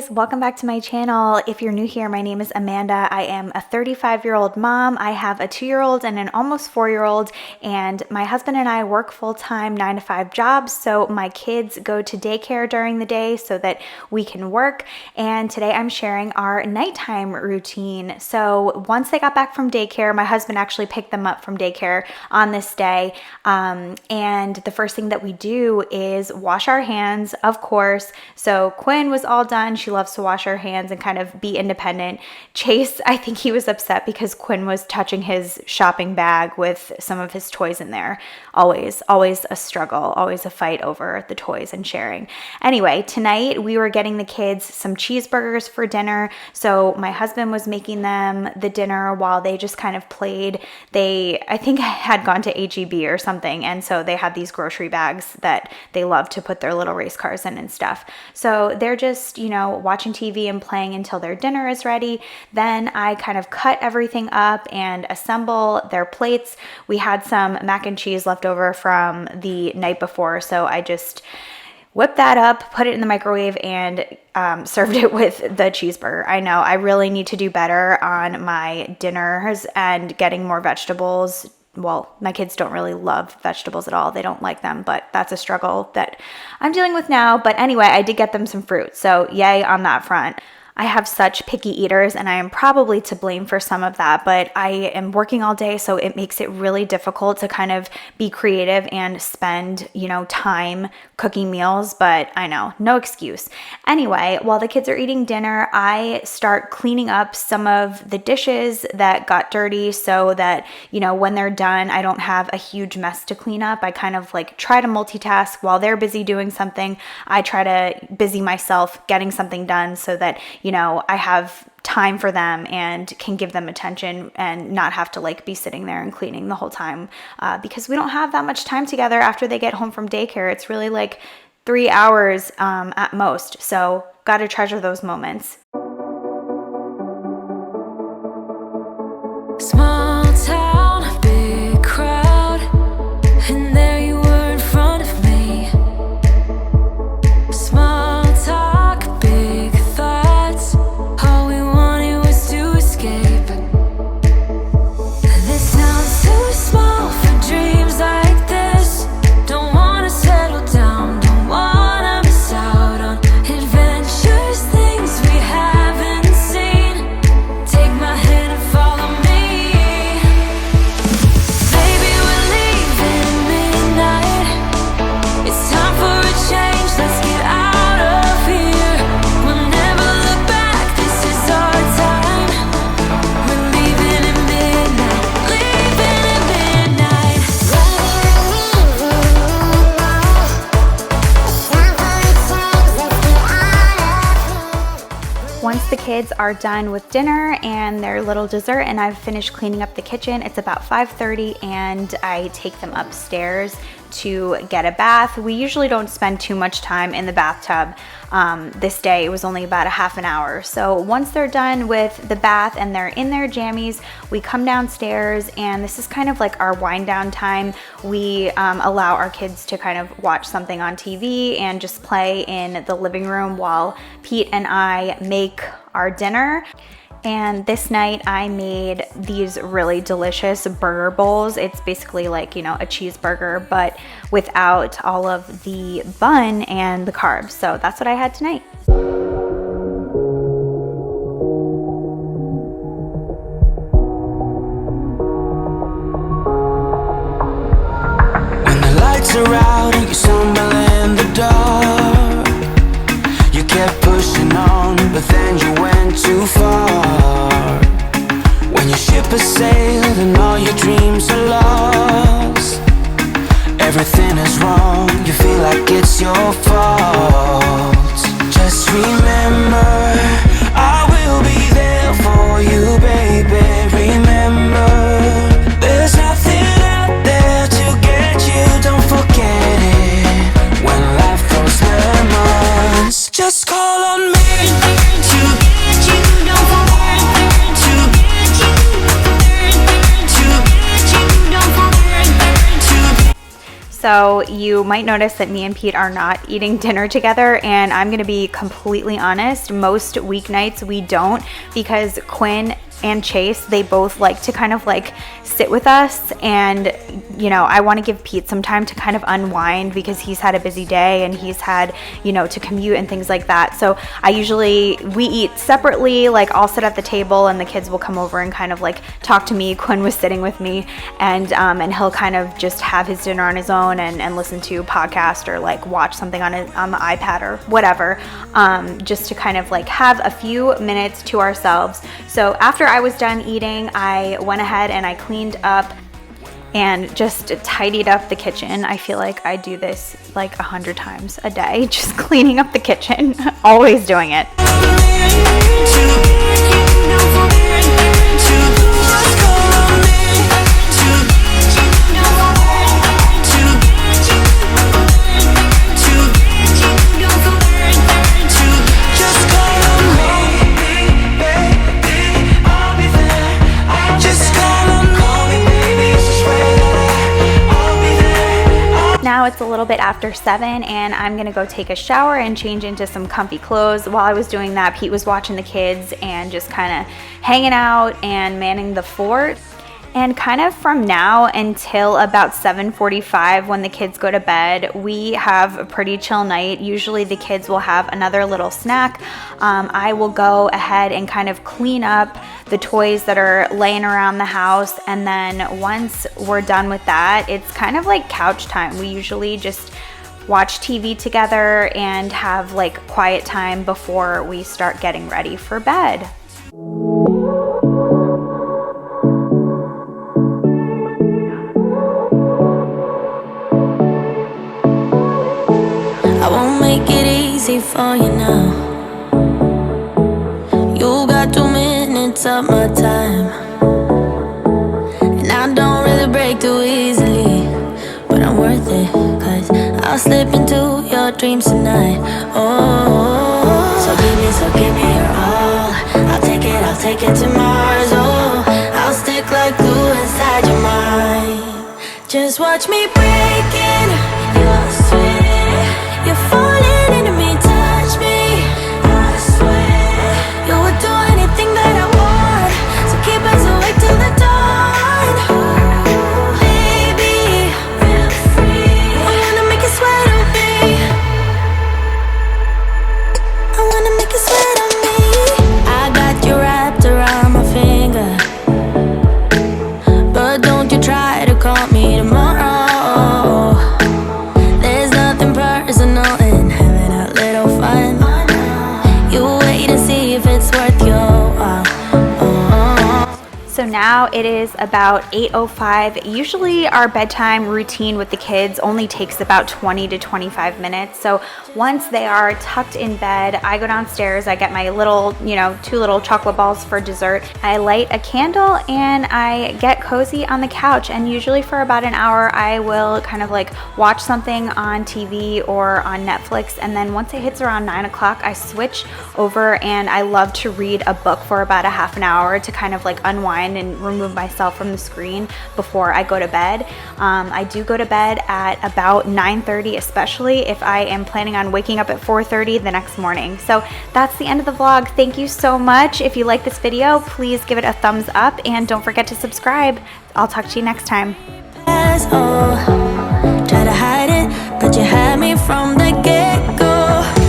guys, welcome back to my channel. If you're new here, my name is Amanda. I am a 35-year-old mom. I have a 2-year-old and an almost 4-year-old, and my husband and I work full-time 9-to-5 jobs, so my kids go to daycare during the day so that we can work. And today I'm sharing our nighttime routine. So once they got back from daycare, my husband actually picked them up from daycare on this day, and the first thing that we do is wash our hands, of course. So Quinn was all done. She loves to wash her hands and kind of be independent. Chase, I think he was upset because Quinn was touching his shopping bag with some of his toys in there. Always a struggle, always a fight over the toys and sharing. Anyway, tonight we were getting the kids some cheeseburgers for dinner. So my husband was making them the dinner while they just kind of played. I think had gone to H-E-B or something. And so they had these grocery bags that they love to put their little race cars in and stuff. So they're just, watching TV and playing until their dinner is ready. Then I kind of cut everything up and assemble their plates. We had some mac and cheese left over from the night before, so I just whipped that up, put it in the microwave, and served it with the cheeseburger. I know I really need to do better on my dinners and getting more vegetables. Well, my kids don't really love vegetables at all. They don't like them, but that's a struggle that I'm dealing with now. But anyway, I did get them some fruit, so yay on that front. I have such picky eaters, and I am probably to blame for some of that, but I am working all day, so it makes it really difficult to kind of be creative and spend, time cooking meals, but I know, no excuse. Anyway, while the kids are eating dinner, I start cleaning up some of the dishes that got dirty so that, when they're done, I don't have a huge mess to clean up. I kind of try to multitask while they're busy doing something. I try to busy myself getting something done so that I have time for them and can give them attention and not have to be sitting there and cleaning the whole time because we don't have that much time together after they get home from daycare. It's really 3 hours at most. So got to treasure those moments. Small town, big crowd, and there you were in front of me. Small talk, big thoughts, all we wanted was to escape. This sounds too small for dreams like this. Don't wanna settle down, don't wanna miss out on adventures, things we haven't seen. Take my hand and follow me. Baby, we're leaving at midnight. It's time for a change, let's get out of here. We'll never look back, this is our time. We're leaving at midnight, leaving at midnight. Once the kids are done with dinner and their little dessert and I've finished cleaning up the kitchen, it's about 5:30 and I take them upstairs to get a bath. We usually don't spend too much time in the bathtub. This day it was only about a half an hour. So once they're done with the bath and they're in their jammies, we come downstairs, and this is kind of our wind down time. We allow our kids to kind of watch something on TV and just play in the living room while Pete and I make our dinner. And this night I made these really delicious burger bowls. It's basically a cheeseburger, but without all of the bun and the carbs. So that's what I had tonight. When the lights are out and you stumble in the dark, you kept pushing on, but then you went too far. When your ship has sailed and all your dreams are lost, everything is wrong, you feel like it's your fault. Just remember, I will be there for you, baby. Remember, there's nothing out there to get you, don't forget it. When life throws lemons, just call on me to get you, don't forget to get you, to get you, don't forget to. So you might notice that me and Pete are not eating dinner together, and I'm gonna be completely honest, most weeknights we don't, because Quinn and Chase, they both like to kind of like sit with us, and you know, I want to give Pete some time to kind of unwind because he's had a busy day and he's had, you know, to commute and things like that. So we eat separately, like I'll sit at the table and the kids will come over and kind of like talk to me. Quinn was sitting with me, and he'll kind of just have his dinner on his own and listen to a podcast or like watch something on the iPad or whatever, just to kind of like have a few minutes to ourselves. So after I was done eating, I went ahead and I cleaned up and just tidied up the kitchen. I feel like I do this like 100 times a day, just cleaning up the kitchen, always doing it. Now it's a little bit after 7 and I'm gonna go take a shower and change into some comfy clothes. While I was doing that, Pete was watching the kids and just kind of hanging out and manning the fort. And kind of from now until about 7:45 when the kids go to bed, we have a pretty chill night. Usually the kids will have another little snack. I will go ahead and kind of clean up the toys that are laying around the house. And then once we're done with that, it's kind of like couch time. We usually just watch TV together and have like quiet time before we start getting ready for bed. I won't make it easy for you now. You got 2 minutes of my time, and I don't really break too easily, but I'm worth it, 'cause I'll slip into your dreams tonight. Oh, so give me your all. I'll take it to Mars. Oh, I'll stick like glue inside your mind. Just watch me breaking your sweat. You're falling into me, touch me. I swear you would do anything that I want, so keep us awake till the dawn. Baby, feel free. I wanna make you sweat on me. I wanna make you sweat on me. I got you wrapped around my finger, but don't you try to call me tomorrow. There's nothing personal in having a little fun. You wait and see if it's worth your while. So now it is about 8:05. Usually our bedtime routine with the kids only takes about 20 to 25 minutes. So once they are tucked in bed, I go downstairs, I get my little, 2 little chocolate balls for dessert. I light a candle and I get cozy on the couch. And usually for about an hour, I will kind of like watch something on TV or on Netflix. And then once it hits around 9 o'clock, I switch over and I love to read a book for about a half an hour to kind of like unwind and remove myself from the screen before I go to bed. I do go to bed at about 9:30, especially if I am planning on waking up at 4:30 the next morning. So that's the end of the vlog. Thank you so much. If you like this video, please give it a thumbs up and don't forget to subscribe. I'll talk to you next time. Oh.